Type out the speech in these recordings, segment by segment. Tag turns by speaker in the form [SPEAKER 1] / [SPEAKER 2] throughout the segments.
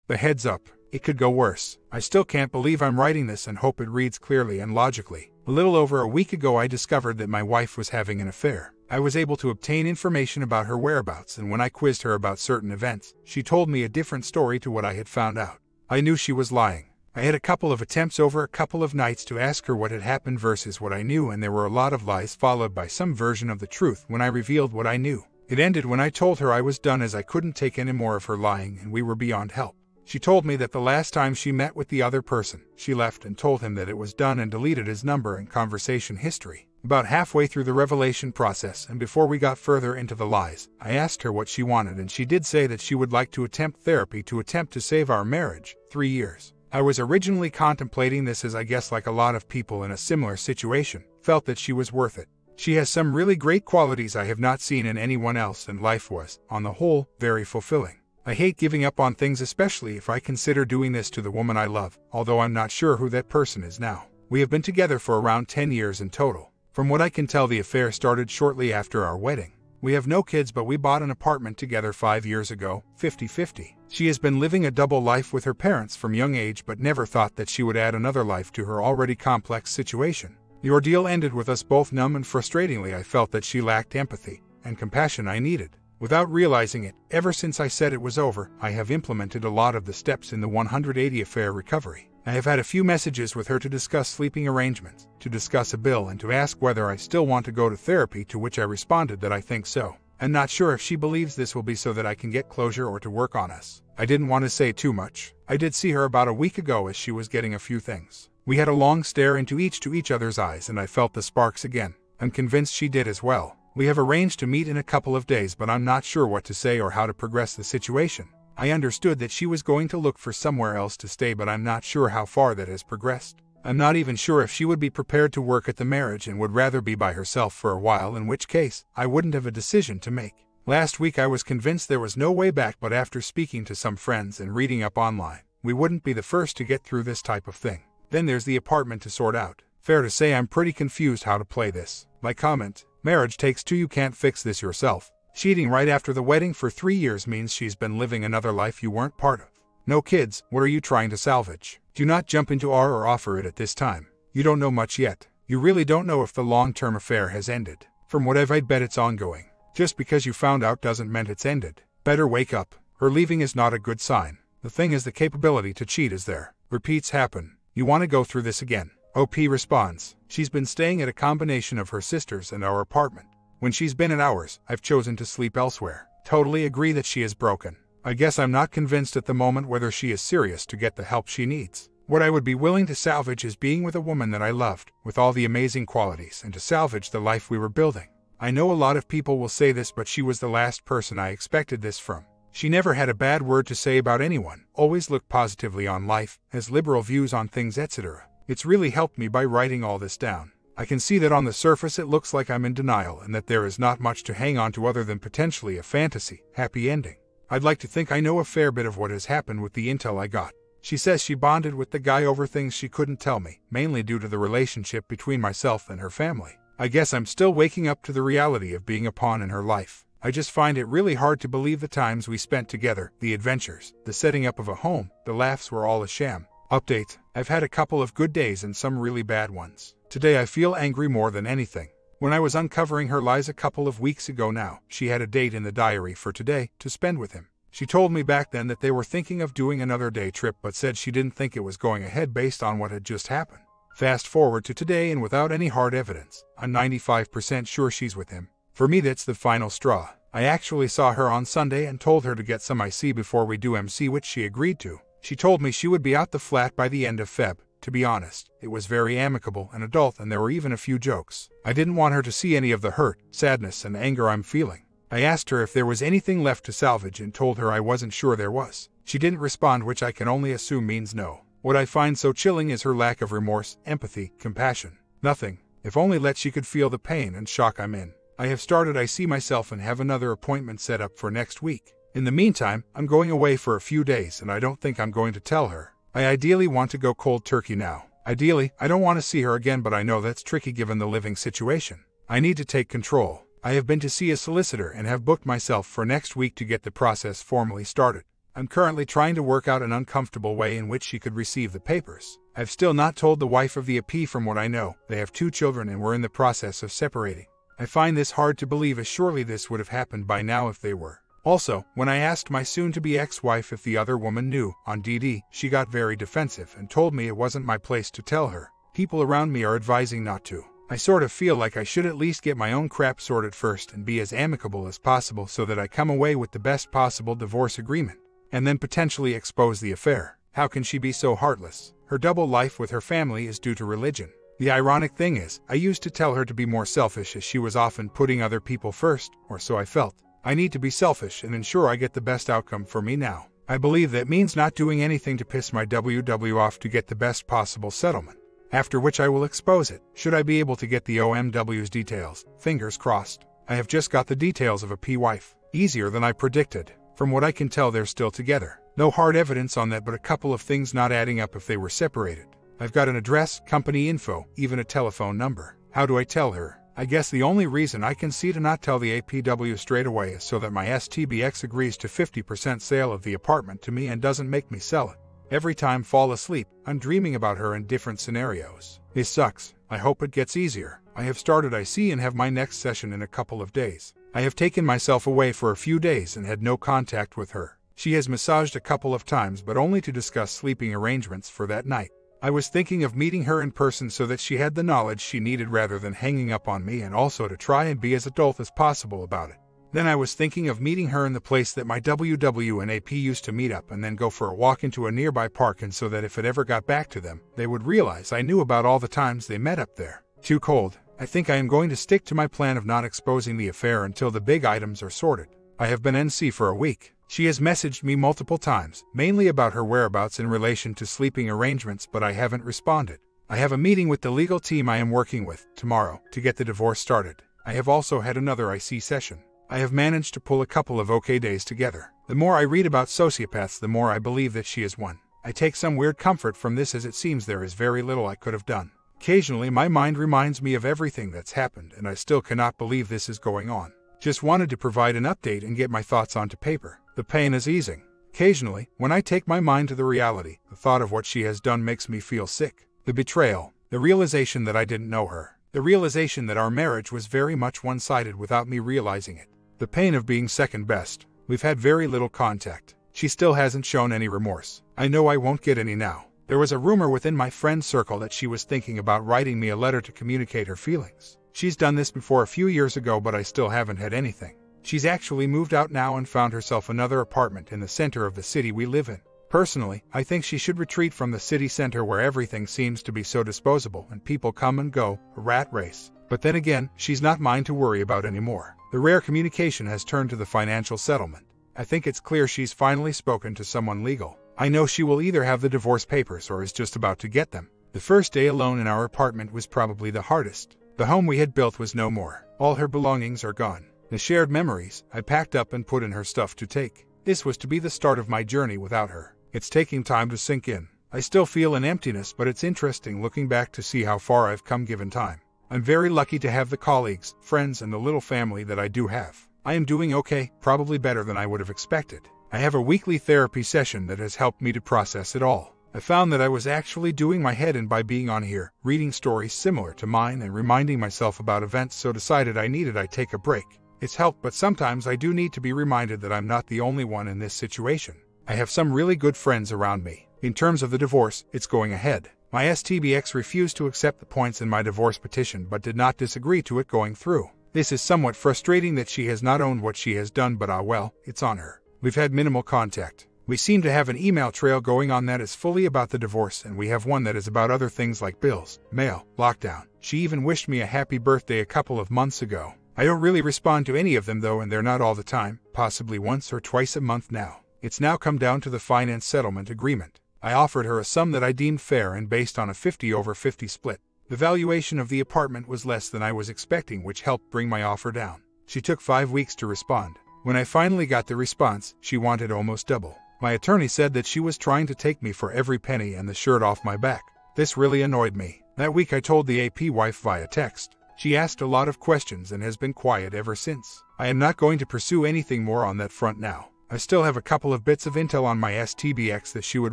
[SPEAKER 1] The heads up. It could go worse. I still can't believe I'm writing this and hope it reads clearly and logically. A little over a week ago I discovered that my wife was having an affair. I was able to obtain information about her whereabouts, and when I quizzed her about certain events, she told me a different story to what I had found out. I knew she was lying. I had a couple of attempts over a couple of nights to ask her what had happened versus what I knew, and there were a lot of lies followed by some version of the truth when I revealed what I knew. It ended when I told her I was done as I couldn't take any more of her lying and we were beyond help. She told me that the last time she met with the other person, she left and told him that it was done and deleted his number and conversation history. About halfway through the revelation process and before we got further into the lies, I asked her what she wanted, and she did say that she would like to attempt therapy to attempt to save our marriage. 3 years. I was originally contemplating this as I guess like a lot of people in a similar situation, felt that she was worth it. She has some really great qualities I have not seen in anyone else, and life was, on the whole, very fulfilling. I hate giving up on things, especially if I consider doing this to the woman I love, although I'm not sure who that person is now. We have been together for around 10 years in total. From what I can tell, the affair started shortly after our wedding. We have no kids, but we bought an apartment together 5 years ago, 50-50. She has been living a double life with her parents from young age, but never thought that she would add another life to her already complex situation. The ordeal ended with us both numb, and frustratingly I felt that she lacked empathy and compassion I needed. Without realizing it, ever since I said it was over, I have implemented a lot of the steps in the 180 affair recovery. I have had a few messages with her to discuss sleeping arrangements, to discuss a bill, and to ask whether I still want to go to therapy, to which I responded that I think so. I'm not sure if she believes this will be so that I can get closure or to work on us. I didn't want to say too much. I did see her about a week ago as she was getting a few things. We had a long stare into each other's eyes, and I felt the sparks again. I'm convinced she did as well. We have arranged to meet in a couple of days, but I'm not sure what to say or how to progress the situation. I understood that she was going to look for somewhere else to stay, but I'm not sure how far that has progressed. I'm not even sure if she would be prepared to work at the marriage and would rather be by herself for a while, in which case, I wouldn't have a decision to make. Last week I was convinced there was no way back, but after speaking to some friends and reading up online, we wouldn't be the first to get through this type of thing. Then there's the apartment to sort out. Fair to say I'm pretty confused how to play this. My comment: marriage takes two, you can't fix this yourself. Cheating right after the wedding for 3 years means she's been living another life you weren't part of. No kids, what are you trying to salvage? Do not jump into or offer it at this time. You don't know much yet. You really don't know if the long-term affair has ended. From what I'd bet it's ongoing. Just because you found out doesn't mean it's ended. Better wake up. Her leaving is not a good sign. The thing is, the capability to cheat is there. Repeats happen. You want to go through this again? OP responds. She's been staying at a combination of her sister's and our apartment. When she's been at ours, I've chosen to sleep elsewhere. Totally agree that she is broken. I guess I'm not convinced at the moment whether she is serious to get the help she needs. What I would be willing to salvage is being with a woman that I loved, with all the amazing qualities, and to salvage the life we were building. I know a lot of people will say this, but she was the last person I expected this from. She never had a bad word to say about anyone, always looked positively on life, has liberal views on things, etc. It's really helped me by writing all this down. I can see that on the surface it looks like I'm in denial and that there is not much to hang on to other than potentially a fantasy, happy ending. I'd like to think I know a fair bit of what has happened with the intel I got. She says she bonded with the guy over things she couldn't tell me, mainly due to the relationship between myself and her family. I guess I'm still waking up to the reality of being a pawn in her life. I just find it really hard to believe the times we spent together, the adventures, the setting up of a home, the laughs were all a sham. Update: I've had a couple of good days and some really bad ones. Today I feel angry more than anything. When I was uncovering her lies a couple of weeks ago now, she had a date in the diary for today to spend with him. She told me back then that they were thinking of doing another day trip, but said she didn't think it was going ahead based on what had just happened. Fast forward to today, and without any hard evidence, I'm 95% sure she's with him. For me, that's the final straw. I actually saw her on Sunday and told her to get some IC before we do MC, which she agreed to. She told me she would be out the flat by the end of Feb. To be honest, it was very amicable and adult, and there were even a few jokes. I didn't want her to see any of the hurt, sadness, and anger I'm feeling. I asked her if there was anything left to salvage and told her I wasn't sure there was. She didn't respond, which I can only assume means no. What I find so chilling is her lack of remorse, empathy, compassion. Nothing. If only she could feel the pain and shock I'm in. I have started IC myself and have another appointment set up for next week. In the meantime, I'm going away for a few days and I don't think I'm going to tell her. I ideally want to go cold turkey now. Ideally, I don't want to see her again, but I know that's tricky given the living situation. I need to take control. I have been to see a solicitor and have booked myself for next week to get the process formally started. I'm currently trying to work out an uncomfortable way in which she could receive the papers. I've still not told the wife of the AP. From what I know, they have 2 children and were in the process of separating. I find this hard to believe, as surely this would have happened by now if they were. Also, when I asked my soon-to-be ex-wife if the other woman knew, on DD, she got very defensive and told me it wasn't my place to tell her. People around me are advising not to. I sort of feel like I should at least get my own crap sorted first and be as amicable as possible so that I come away with the best possible divorce agreement, and then potentially expose the affair. How can she be so heartless? Her double life with her family is due to religion. The ironic thing is, I used to tell her to be more selfish, as she was often putting other people first, or so I felt. I need to be selfish and ensure I get the best outcome for me now. I believe that means not doing anything to piss my WW off to get the best possible settlement. After which I will expose it, should I be able to get the OMW's details. Fingers crossed. I have just got the details of a P-wife. Easier than I predicted. From what I can tell, they're still together. No hard evidence on that, but a couple of things not adding up if they were separated. I've got an address, company info, even a telephone number. How do I tell her? I guess the only reason I can see to not tell the APW straight away is so that my STBX agrees to 50% sale of the apartment to me and doesn't make me sell it. Every time fall asleep, I'm dreaming about her in different scenarios. This sucks. I hope it gets easier. I have started IC and have my next session in a couple of days. I have taken myself away for a few days and had no contact with her. She has massaged a couple of times, but only to discuss sleeping arrangements for that night. I was thinking of meeting her in person so that she had the knowledge she needed rather than hanging up on me, and also to try and be as adult as possible about it. Then I was thinking of meeting her in the place that my WW and AP used to meet up, and then go for a walk into a nearby park, and so that if it ever got back to them, they would realize I knew about all the times they met up there. Too cold. I think I am going to stick to my plan of not exposing the affair until the big items are sorted. I have been NC for a week. She has messaged me multiple times, mainly about her whereabouts in relation to sleeping arrangements, but I haven't responded. I have a meeting with the legal team I am working with tomorrow to get the divorce started. I have also had another IC session. I have managed to pull a couple of okay days together. The more I read about sociopaths, the more I believe that she is one. I take some weird comfort from this, as it seems there is very little I could have done. Occasionally my mind reminds me of everything that's happened, and I still cannot believe this is going on. Just wanted to provide an update and get my thoughts onto paper. The pain is easing. Occasionally, when I take my mind to the reality, the thought of what she has done makes me feel sick. The betrayal, the realization that I didn't know her, the realization that our marriage was very much one-sided without me realizing it. The pain of being second best. We've had very little contact. She still hasn't shown any remorse. I know I won't get any now. There was a rumor within my friend circle that she was thinking about writing me a letter to communicate her feelings. She's done this before a few years ago, but I still haven't had anything. She's actually moved out now and found herself another apartment in the center of the city we live in. Personally, I think she should retreat from the city center where everything seems to be so disposable and people come and go, a rat race. But then again, she's not mine to worry about anymore. The rare communication has turned to the financial settlement. I think it's clear she's finally spoken to someone legal. I know she will either have the divorce papers or is just about to get them. The first day alone in our apartment was probably the hardest. The home we had built was no more. All her belongings are gone. The shared memories I packed up and put in her stuff to take. This was to be the start of my journey without her. It's taking time to sink in. I still feel an emptiness, but it's interesting looking back to see how far I've come given time. I'm very lucky to have the colleagues, friends, and the little family that I do have. I am doing okay, probably better than I would have expected. I have a weekly therapy session that has helped me to process it all. I found that I was actually doing my head in by being on here, reading stories similar to mine and reminding myself about events, so decided I take a break. It's helped, but sometimes I do need to be reminded that I'm not the only one in this situation. I have some really good friends around me. In terms of the divorce, it's going ahead. My STBX refused to accept the points in my divorce petition but did not disagree to it going through. This is somewhat frustrating that she has not owned what she has done, but well, it's on her. We've had minimal contact. We seem to have an email trail going on that is fully about the divorce, and we have one that is about other things like bills, mail, lockdown. She even wished me a happy birthday a couple of months ago. I don't really respond to any of them though, and they're not all the time, possibly once or twice a month now. It's now come down to the finance settlement agreement. I offered her a sum that I deemed fair and based on a 50/50 split. The valuation of the apartment was less than I was expecting, which helped bring my offer down. She took 5 weeks to respond. When I finally got the response, she wanted almost double. My attorney said that she was trying to take me for every penny and the shirt off my back. This really annoyed me. That week I told the AP wife via text. She asked a lot of questions and has been quiet ever since. I am not going to pursue anything more on that front now. I still have a couple of bits of intel on my STBX that she would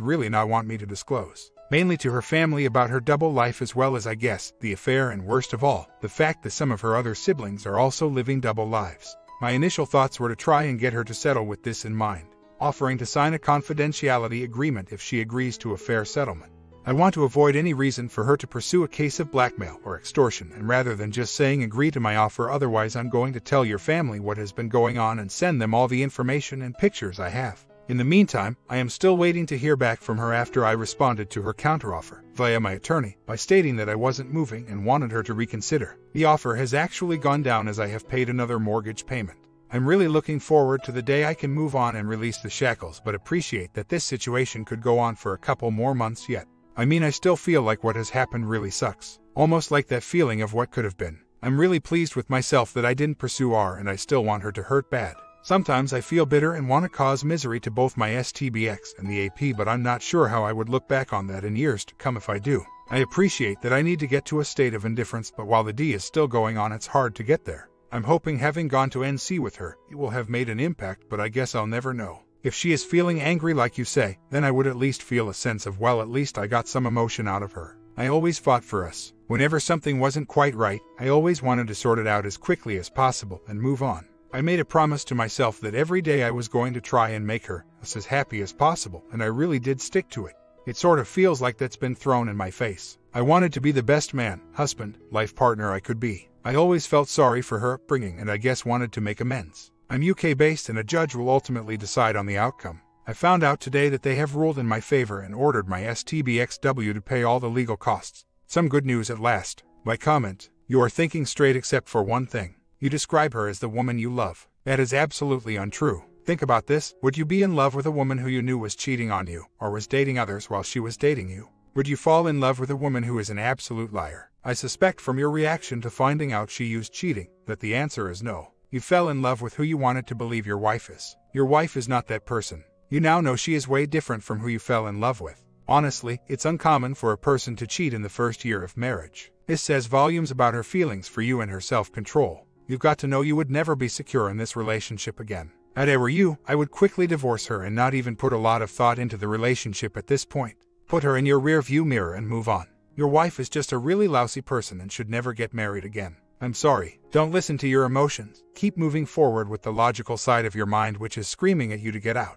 [SPEAKER 1] really not want me to disclose. Mainly to her family about her double life, as well as, I guess, the affair, and worst of all, the fact that some of her other siblings are also living double lives. My initial thoughts were to try and get her to settle with this in mind, offering to sign a confidentiality agreement if she agrees to a fair settlement. I want to avoid any reason for her to pursue a case of blackmail or extortion, and rather than just saying agree to my offer otherwise, I'm going to tell your family what has been going on and send them all the information and pictures I have. In the meantime, I am still waiting to hear back from her after I responded to her counteroffer via my attorney by stating that I wasn't moving and wanted her to reconsider. The offer has actually gone down as I have paid another mortgage payment. I'm really looking forward to the day I can move on and release the shackles, but appreciate that this situation could go on for a couple more months yet. I still feel like what has happened really sucks. Almost like that feeling of what could have been. I'm really pleased with myself that I didn't pursue R, and I still want her to hurt bad. Sometimes I feel bitter and want to cause misery to both my STBX and the AP, but I'm not sure how I would look back on that in years to come if I do. I appreciate that I need to get to a state of indifference, but while the D is still going on, it's hard to get there. I'm hoping having gone to NC with her, it will have made an impact, but I guess I'll never know. If she is feeling angry like you say, then I would at least feel a sense of, well, at least I got some emotion out of her. I always fought for us. Whenever something wasn't quite right, I always wanted to sort it out as quickly as possible and move on. I made a promise to myself that every day I was going to try and make her as happy as possible, and I really did stick to it. It sort of feels like that's been thrown in my face. I wanted to be the best man, husband, life partner I could be. I always felt sorry for her upbringing and I guess wanted to make amends. I'm UK-based and a judge will ultimately decide on the outcome. I found out today that they have ruled in my favor and ordered my STBXW to pay all the legal costs. Some good news at last. My comment: you are thinking straight except for one thing. You describe her as the woman you love. That is absolutely untrue. Think about this. Would you be in love with a woman who you knew was cheating on you, or was dating others while she was dating you? Would you fall in love with a woman who is an absolute liar? I suspect from your reaction to finding out she used cheating, that the answer is no. You fell in love with who you wanted to believe your wife is. Your wife is not that person. You now know she is way different from who you fell in love with. Honestly, it's uncommon for a person to cheat in the first year of marriage. This says volumes about her feelings for you and her self-control. You've got to know you would never be secure in this relationship again. Had I were you, I would quickly divorce her and not even put a lot of thought into the relationship at this point. Put her in your rear-view mirror and move on. Your wife is just a really lousy person and should never get married again. I'm sorry. Don't listen to your emotions. Keep moving forward with the logical side of your mind, which is screaming at you to get out.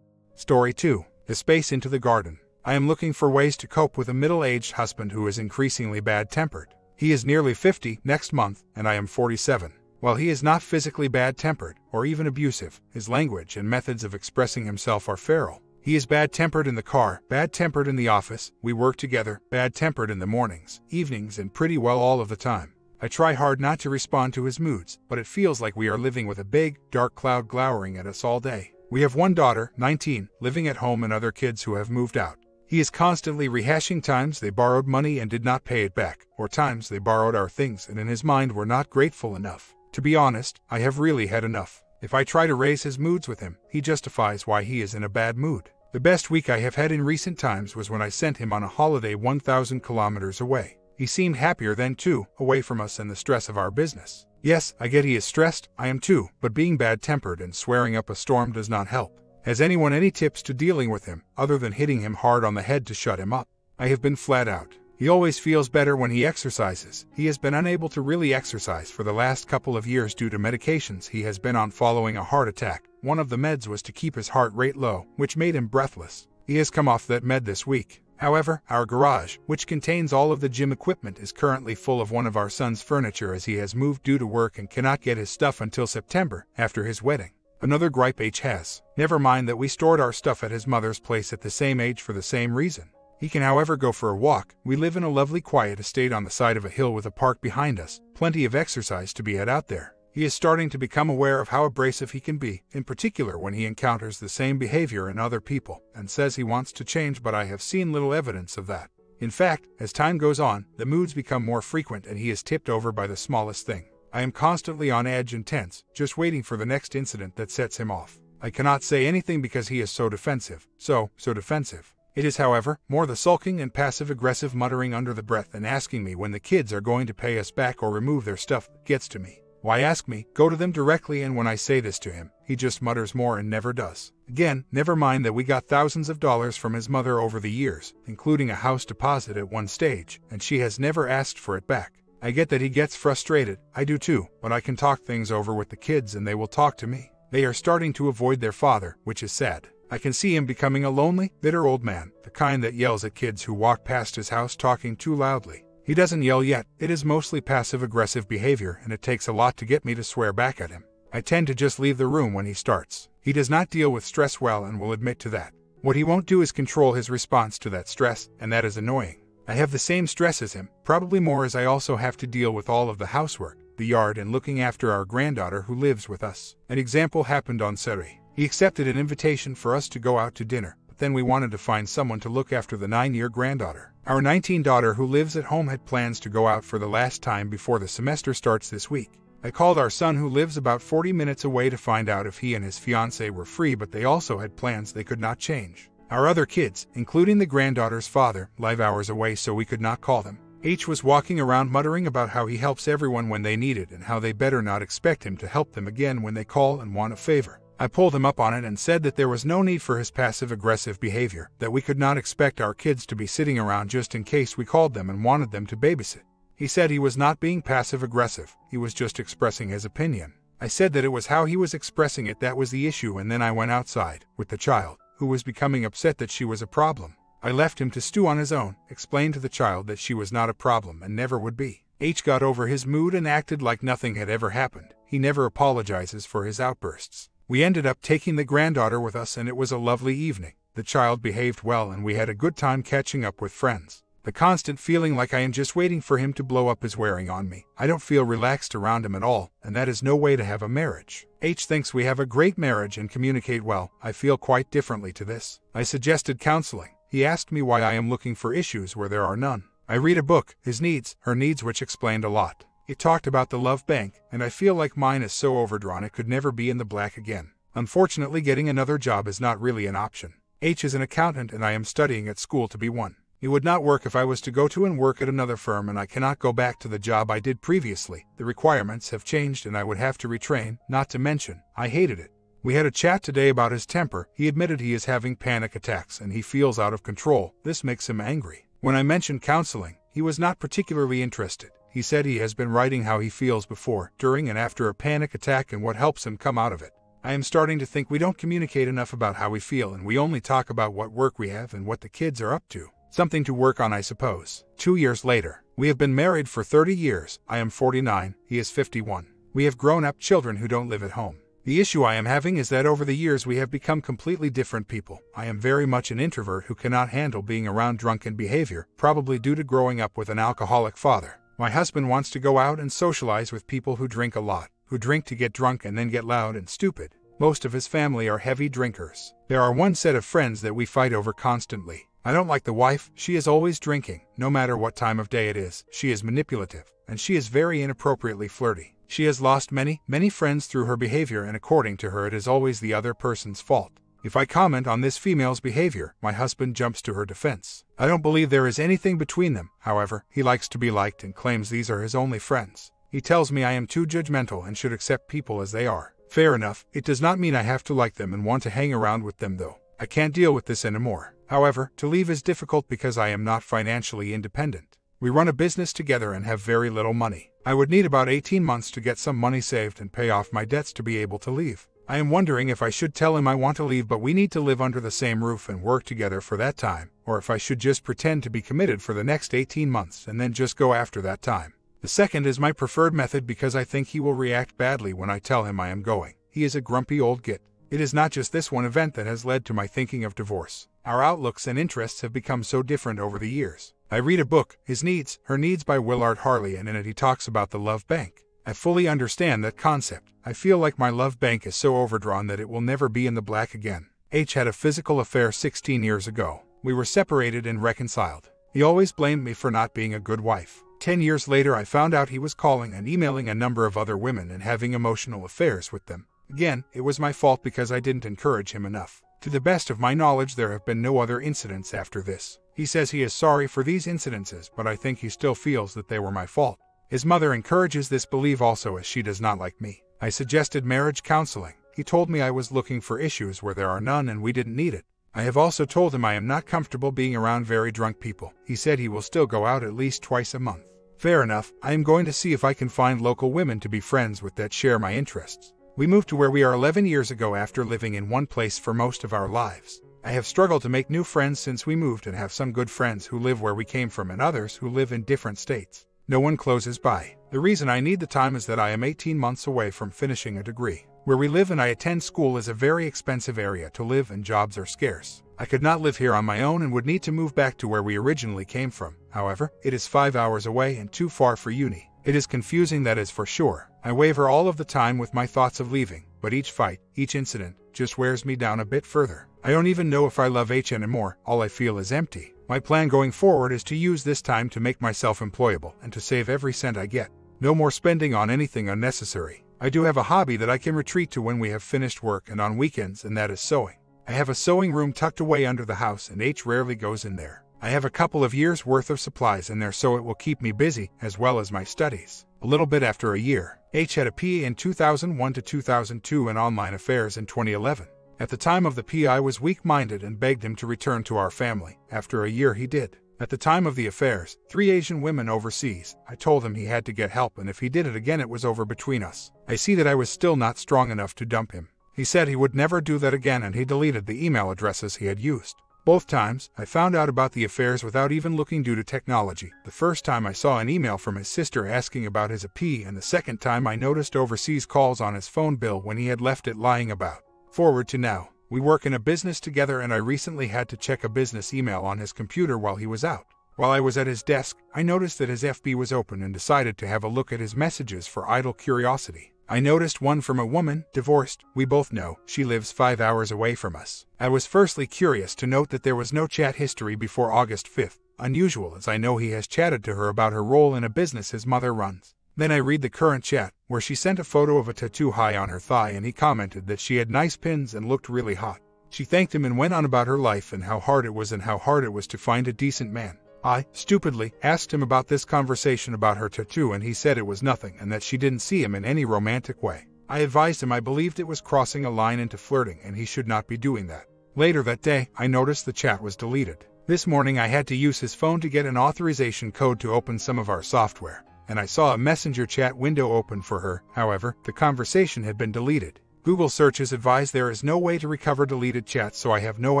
[SPEAKER 1] Story 2. The space into the garden. I am looking for ways to cope with a middle-aged husband who is increasingly bad-tempered. He is nearly 50 next month, and I am 47. While he is not physically bad-tempered, or even abusive, his language and methods of expressing himself are feral. He is bad-tempered in the car, bad-tempered in the office, we work together, bad-tempered in the mornings, evenings, and pretty well all of the time. I try hard not to respond to his moods, but it feels like we are living with a big, dark cloud glowering at us all day. We have one daughter, 19, living at home, and other kids who have moved out. He is constantly rehashing times they borrowed money and did not pay it back, or times they borrowed our things and in his mind were not grateful enough. To be honest, I have really had enough. If I try to raise his moods with him, he justifies why he is in a bad mood. The best week I have had in recent times was when I sent him on a holiday 1,000 kilometers away. He seemed happier then too, away from us and the stress of our business. Yes, I get he is stressed, I am too, but being bad-tempered and swearing up a storm does not help. Has anyone any tips to dealing with him, other than hitting him hard on the head to shut him up? I have been flat out. He always feels better when he exercises. He has been unable to really exercise for the last couple of years due to medications he has been on following a heart attack. One of the meds was to keep his heart rate low, which made him breathless. He has come off that med this week. However, our garage, which contains all of the gym equipment, is currently full of one of our son's furniture as he has moved due to work and cannot get his stuff until September, after his wedding. Another gripe H has. Never mind that we stored our stuff at his mother's place at the same age for the same reason. He can however go for a walk. We live in a lovely quiet estate on the side of a hill with a park behind us, plenty of exercise to be had out there. He is starting to become aware of how abrasive he can be, in particular when he encounters the same behavior in other people, and says he wants to change, but I have seen little evidence of that. In fact, as time goes on, the moods become more frequent and he is tipped over by the smallest thing. I am constantly on edge and tense, just waiting for the next incident that sets him off. I cannot say anything because he is so defensive. So defensive. It is, however, more the sulking and passive-aggressive muttering under the breath and asking me when the kids are going to pay us back or remove their stuff that gets to me. Why ask me? Go to them directly, and when I say this to him, he just mutters more and never does. Again, never mind that we got thousands of dollars from his mother over the years, including a house deposit at one stage, and she has never asked for it back. I get that he gets frustrated, I do too, but I can talk things over with the kids and they will talk to me. They are starting to avoid their father, which is sad. I can see him becoming a lonely, bitter old man, the kind that yells at kids who walk past his house talking too loudly. He doesn't yell yet, it is mostly passive-aggressive behavior and it takes a lot to get me to swear back at him. I tend to just leave the room when he starts. He does not deal with stress well and will admit to that. What he won't do is control his response to that stress, and that is annoying. I have the same stress as him, probably more, as I also have to deal with all of the housework, the yard, and looking after our granddaughter who lives with us. An example happened on Saturday. He accepted an invitation for us to go out to dinner, but then we wanted to find someone to look after the 9-year granddaughter. Our 19 daughter who lives at home had plans to go out for the last time before the semester starts this week. I called our son who lives about 40 minutes away to find out if he and his fiancée were free, but they also had plans they could not change. Our other kids, including the granddaughter's father, live hours away, so we could not call them. H was walking around muttering about how he helps everyone when they need it and how they better not expect him to help them again when they call and want a favor. I pulled him up on it and said that there was no need for his passive-aggressive behavior, that we could not expect our kids to be sitting around just in case we called them and wanted them to babysit. He said he was not being passive-aggressive, he was just expressing his opinion. I said that it was how he was expressing it that was the issue, and then I went outside with the child, who was becoming upset that she was a problem. I left him to stew on his own, explained to the child that she was not a problem and never would be. H got over his mood and acted like nothing had ever happened. He never apologizes for his outbursts. We ended up taking the granddaughter with us and it was a lovely evening. The child behaved well and we had a good time catching up with friends. The constant feeling like I am just waiting for him to blow up is wearing on me. I don't feel relaxed around him at all, and that is no way to have a marriage. H thinks we have a great marriage and communicate well. I feel quite differently to this. I suggested counseling. He asked me why I am looking for issues where there are none. I read a book, His Needs, Her Needs, which explained a lot. It talked about the love bank, and I feel like mine is so overdrawn it could never be in the black again. Unfortunately, getting another job is not really an option. H is an accountant and I am studying at school to be one. It would not work if I was to go to and work at another firm, and I cannot go back to the job I did previously. The requirements have changed and I would have to retrain, not to mention, I hated it. We had a chat today about his temper. He admitted he is having panic attacks and he feels out of control. This makes him angry. When I mentioned counseling, he was not particularly interested. He said he has been writing how he feels before, during, and after a panic attack and what helps him come out of it. I am starting to think we don't communicate enough about how we feel and we only talk about what work we have and what the kids are up to. Something to work on, I suppose. 2 years later. We have been married for 30 years. I am 49, he is 51. We have grown-up children who don't live at home. The issue I am having is that over the years we have become completely different people. I am very much an introvert who cannot handle being around drunken behavior, probably due to growing up with an alcoholic father. My husband wants to go out and socialize with people who drink a lot, who drink to get drunk and then get loud and stupid. Most of his family are heavy drinkers. There are one set of friends that we fight over constantly. I don't like the wife. She is always drinking, no matter what time of day it is. She is manipulative, and she is very inappropriately flirty. She has lost many friends through her behavior, and according to her it is always the other person's fault. If I comment on this female's behavior, my husband jumps to her defense. I don't believe there is anything between them. However, he likes to be liked and claims these are his only friends. He tells me I am too judgmental and should accept people as they are. Fair enough. It does not mean I have to like them and want to hang around with them though. I can't deal with this anymore. However, to leave is difficult because I am not financially independent. We run a business together and have very little money. I would need about 18 months to get some money saved and pay off my debts to be able to leave. I am wondering if I should tell him I want to leave but we need to live under the same roof and work together for that time, or if I should just pretend to be committed for the next 18 months and then just go after that time. The second is my preferred method because I think he will react badly when I tell him I am going. He is a grumpy old git. It is not just this one event that has led to my thinking of divorce. Our outlooks and interests have become so different over the years. I read a book, His Needs, Her Needs by Willard Harley, and in it he talks about the love bank. I fully understand that concept. I feel like my love bank is so overdrawn that it will never be in the black again. H had a physical affair 16 years ago. We were separated and reconciled. He always blamed me for not being a good wife. 10 years later I found out he was calling and emailing a number of other women and having emotional affairs with them. Again, it was my fault because I didn't encourage him enough. To the best of my knowledge there have been no other incidents after this. He says he is sorry for these incidences, but I think he still feels that they were my fault. His mother encourages this belief also as she does not like me. I suggested marriage counseling. He told me I was looking for issues where there are none and we didn't need it. I have also told him I am not comfortable being around very drunk people. He said he will still go out at least twice a month. Fair enough, I am going to see if I can find local women to be friends with that share my interests. We moved to where we are 11 years ago after living in one place for most of our lives. I have struggled to make new friends since we moved and have some good friends who live where we came from and others who live in different states. No one closes by. The reason I need the time is that I am 18 months away from finishing a degree. Where we live and I attend school is a very expensive area to live and jobs are scarce. I could not live here on my own and would need to move back to where we originally came from. However, it is 5 hours away and too far for uni. It is confusing, that is for sure. I waver all of the time with my thoughts of leaving, but each fight, each incident, just wears me down a bit further. I don't even know if I love H anymore, all I feel is empty. My plan going forward is to use this time to make myself employable and to save every cent I get. No more spending on anything unnecessary. I do have a hobby that I can retreat to when we have finished work and on weekends, and that is sewing. I have a sewing room tucked away under the house and H rarely goes in there. I have a couple of years worth of supplies in there so it will keep me busy as well as my studies. A little bit after a year, H had a PA in 2001 to 2002 and online affairs in 2011. At the time of the PA I was weak-minded and begged him to return to our family. After a year he did. At the time of the affairs, 3 Asian women overseas, I told him he had to get help and if he did it again it was over between us. I see that I was still not strong enough to dump him. He said he would never do that again and he deleted the email addresses he had used. Both times, I found out about the affairs without even looking due to technology. The first time I saw an email from his sister asking about his AP, and the second time I noticed overseas calls on his phone bill when he had left it lying about. Forward to now. We work in a business together and I recently had to check a business email on his computer while he was out. While I was at his desk, I noticed that his FB was open and decided to have a look at his messages for idle curiosity. I noticed one from a woman, divorced, we both know, she lives 5 hours away from us. I was firstly curious to note that there was no chat history before August 5th, unusual as I know he has chatted to her about her role in a business his mother runs. Then I read the current chat, where she sent a photo of a tattoo high on her thigh and he commented that she had nice pins and looked really hot. She thanked him and went on about her life and how hard it was to find a decent man. I, stupidly, asked him about this conversation about her tattoo and he said it was nothing and that she didn't see him in any romantic way. I advised him I believed it was crossing a line into flirting and he should not be doing that. Later that day, I noticed the chat was deleted. This morning I had to use his phone to get an authorization code to open some of our software, and I saw a messenger chat window open for her. However, the conversation had been deleted. Google searches advise there is no way to recover deleted chats, so I have no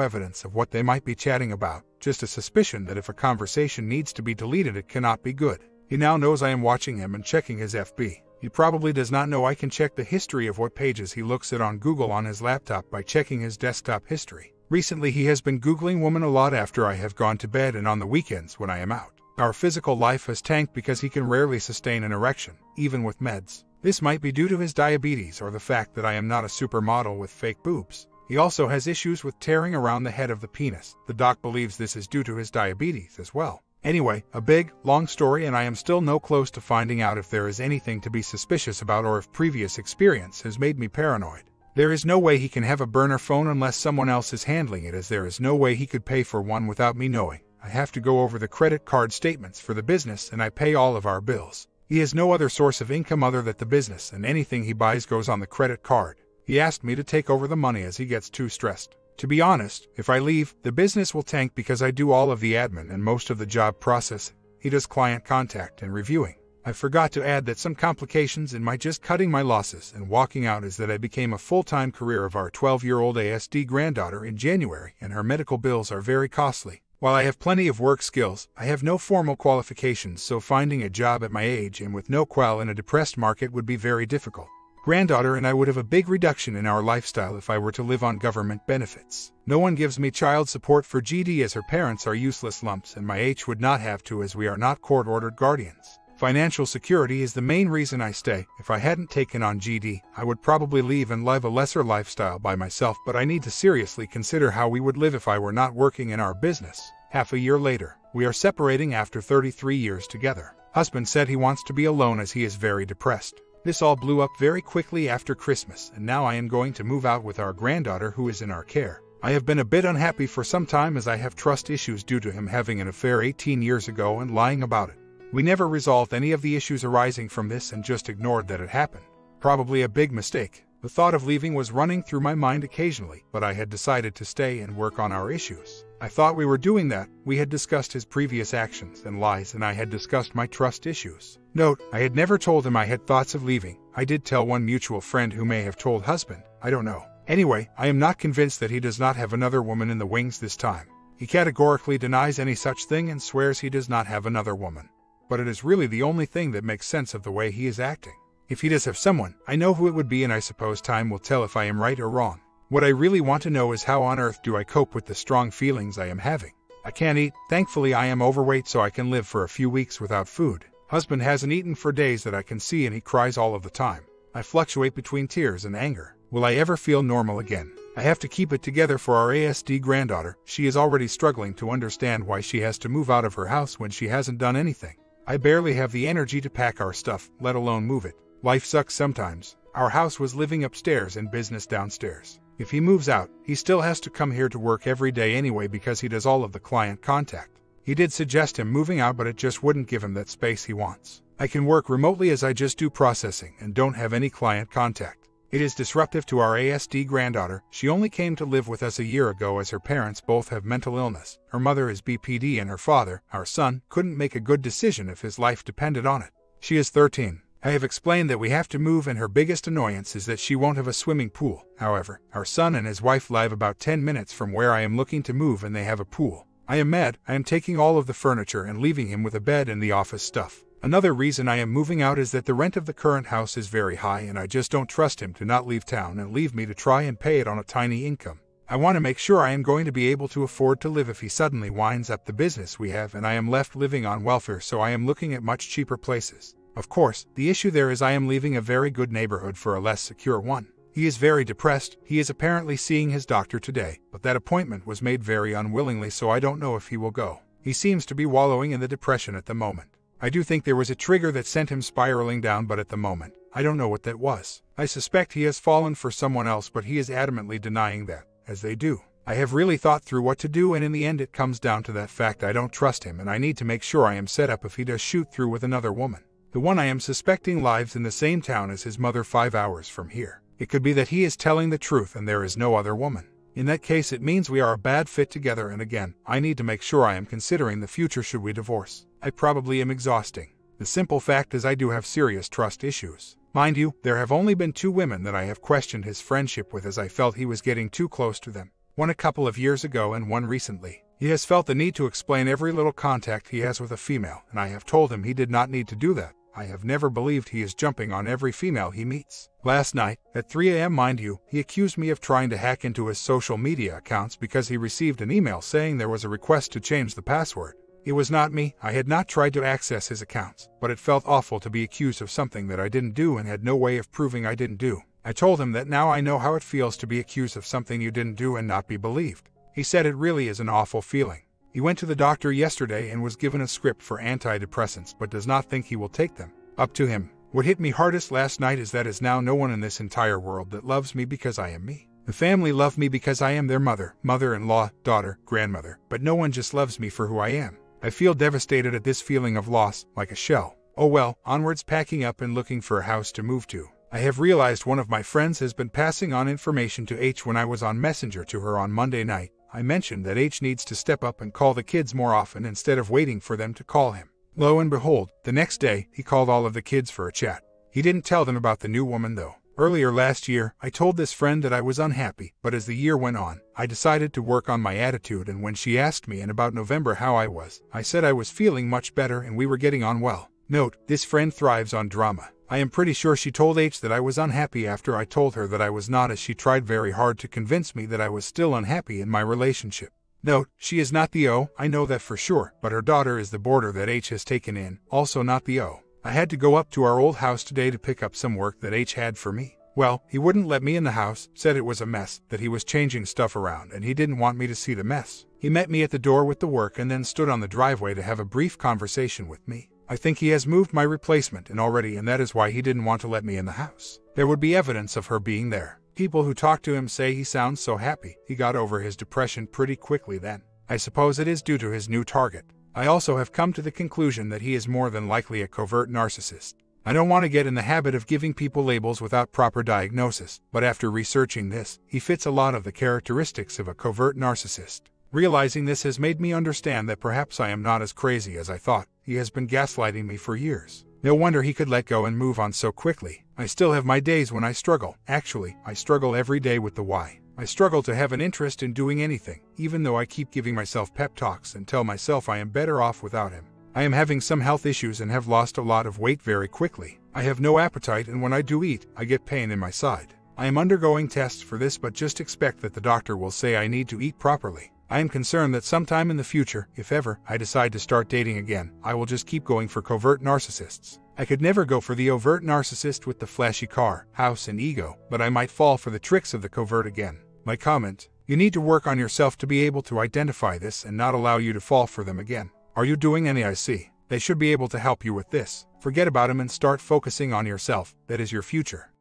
[SPEAKER 1] evidence of what they might be chatting about, just a suspicion that if a conversation needs to be deleted it cannot be good. He now knows I am watching him and checking his FB. He probably does not know I can check the history of what pages he looks at on Google on his laptop by checking his desktop history. Recently he has been Googling women a lot after I have gone to bed and on the weekends when I am out. Our physical life has tanked because he can rarely sustain an erection, even with meds. This might be due to his diabetes or the fact that I am not a supermodel with fake boobs. He also has issues with tearing around the head of the penis. The doc believes this is due to his diabetes as well. Anyway, a big, long story and I am still no close to finding out if there is anything to be suspicious about or if previous experience has made me paranoid. There is no way he can have a burner phone unless someone else is handling it, as there is no way he could pay for one without me knowing. I have to go over the credit card statements for the business and I pay all of our bills. He has no other source of income other than the business and anything he buys goes on the credit card. He asked me to take over the money as he gets too stressed. To be honest, if I leave, the business will tank because I do all of the admin and most of the job process. He does client contact and reviewing. I forgot to add that some complications in my just cutting my losses and walking out is that I became a full-time career of our 12-year-old ASD granddaughter in January and her medical bills are very costly. While I have plenty of work skills, I have no formal qualifications, so finding a job at my age and with no qual in a depressed market would be very difficult. Granddaughter and I would have a big reduction in our lifestyle if I were to live on government benefits. No one gives me child support for GD as her parents are useless lumps and my H would not have to as we are not court-ordered guardians. Financial security is the main reason I stay. If I hadn't taken on GD, I would probably leave and live a lesser lifestyle by myself, but I need to seriously consider how we would live if I were not working in our business. Half a year later, we are separating after 33 years together. Husband said he wants to be alone as he is very depressed. This all blew up very quickly after Christmas, and now I am going to move out with our granddaughter who is in our care. I have been a bit unhappy for some time as I have trust issues due to him having an affair 18 years ago and lying about it. We never resolved any of the issues arising from this and just ignored that it happened. Probably a big mistake. The thought of leaving was running through my mind occasionally, but I had decided to stay and work on our issues. I thought we were doing that. We had discussed his previous actions and lies, and I had discussed my trust issues. Note, I had never told him I had thoughts of leaving. I did tell one mutual friend who may have told husband. I don't know. Anyway, I am not convinced that he does not have another woman in the wings this time. He categorically denies any such thing and swears he does not have another woman. But it is really the only thing that makes sense of the way he is acting. If he does have someone, I know who it would be, and I suppose time will tell if I am right or wrong. What I really want to know is how on earth do I cope with the strong feelings I am having. I can't eat. Thankfully I am overweight, so I can live for a few weeks without food. Husband hasn't eaten for days that I can see, and he cries all of the time. I fluctuate between tears and anger. Will I ever feel normal again? I have to keep it together for our ASD granddaughter. She is already struggling to understand why she has to move out of her house when she hasn't done anything. I barely have the energy to pack our stuff, let alone move it. Life sucks sometimes. Our house was living upstairs and business downstairs. If he moves out, he still has to come here to work every day anyway because he does all of the client contact. He did suggest him moving out, but it just wouldn't give him that space he wants. I can work remotely as I just do processing and don't have any client contact. It is disruptive to our ASD granddaughter. She only came to live with us a year ago as her parents both have mental illness. Her mother is BPD and her father, our son, couldn't make a good decision if his life depended on it. She is 13. I have explained that we have to move, and her biggest annoyance is that she won't have a swimming pool. However, our son and his wife live about 10 minutes from where I am looking to move, and they have a pool. I am mad. I am taking all of the furniture and leaving him with a bed and the office stuff. Another reason I am moving out is that the rent of the current house is very high, and I just don't trust him to not leave town and leave me to try and pay it on a tiny income. I want to make sure I am going to be able to afford to live if he suddenly winds up the business we have and I am left living on welfare, so I am looking at much cheaper places. Of course, the issue there is I am leaving a very good neighborhood for a less secure one. He is very depressed. He is apparently seeing his doctor today, but that appointment was made very unwillingly, so I don't know if he will go. He seems to be wallowing in the depression at the moment. I do think there was a trigger that sent him spiraling down, but at the moment, I don't know what that was. I suspect he has fallen for someone else, but he is adamantly denying that, as they do. I have really thought through what to do, and in the end it comes down to that fact: I don't trust him, and I need to make sure I am set up if he does shoot through with another woman. The one I am suspecting lives in the same town as his mother, 5 hours from here. It could be that he is telling the truth and there is no other woman. In that case, it means we are a bad fit together, and again, I need to make sure I am considering the future should we divorce. I probably am exhausting. The simple fact is I do have serious trust issues. Mind you, there have only been 2 women that I have questioned his friendship with, as I felt he was getting too close to them. One a couple of years ago and one recently. He has felt the need to explain every little contact he has with a female, and I have told him he did not need to do that. I have never believed he is jumping on every female he meets. Last night, at 3 a.m. mind you, he accused me of trying to hack into his social media accounts because he received an email saying there was a request to change the password. It was not me. I had not tried to access his accounts, but it felt awful to be accused of something that I didn't do and had no way of proving I didn't do. I told him that now I know how it feels to be accused of something you didn't do and not be believed. He said it really is an awful feeling. He went to the doctor yesterday and was given a script for antidepressants, but does not think he will take them. Up to him. What hit me hardest last night is that is now no one in this entire world that loves me because I am me. The family love me because I am their mother, mother-in-law, daughter, grandmother, but no one just loves me for who I am. I feel devastated at this feeling of loss, like a shell. Oh well, onwards, packing up and looking for a house to move to. I have realized one of my friends has been passing on information to H. When I was on Messenger to her on Monday night, I mentioned that H needs to step up and call the kids more often instead of waiting for them to call him. Lo and behold, the next day, he called all of the kids for a chat. He didn't tell them about the new woman though. Earlier last year, I told this friend that I was unhappy, but as the year went on, I decided to work on my attitude, and when she asked me in about November how I was, I said I was feeling much better and we were getting on well. Note, this friend thrives on drama. I am pretty sure she told H that I was unhappy after I told her that I was not, as she tried very hard to convince me that I was still unhappy in my relationship. Note, she is not the O, I know that for sure, but her daughter is the boarder that H has taken in, also not the O. I had to go up to our old house today to pick up some work that H had for me. Well, he wouldn't let me in the house, said it was a mess, that he was changing stuff around and he didn't want me to see the mess. He met me at the door with the work and then stood on the driveway to have a brief conversation with me. I think he has moved my replacement in already, and that is why he didn't want to let me in the house. There would be evidence of her being there. People who talk to him say he sounds so happy. He got over his depression pretty quickly then. I suppose it is due to his new target. I also have come to the conclusion that he is more than likely a covert narcissist. I don't want to get in the habit of giving people labels without proper diagnosis, but after researching this, he fits a lot of the characteristics of a covert narcissist. Realizing this has made me understand that perhaps I am not as crazy as I thought. He has been gaslighting me for years. No wonder he could let go and move on so quickly. I still have my days when I struggle. Actually, I struggle every day with the why. I struggle to have an interest in doing anything, even though I keep giving myself pep talks and tell myself I am better off without him. I am having some health issues and have lost a lot of weight very quickly. I have no appetite, and when I do eat, I get pain in my side. I am undergoing tests for this, but just expect that the doctor will say I need to eat properly. I am concerned that sometime in the future, if ever I decide to start dating again, I will just keep going for covert narcissists. I could never go for the overt narcissist with the flashy car, house, and ego, but I might fall for the tricks of the covert again. My comment: you need to work on yourself to be able to identify this and not allow you to fall for them again. Are you doing any IC? They should be able to help you with this. Forget about him and start focusing on yourself. That is your future.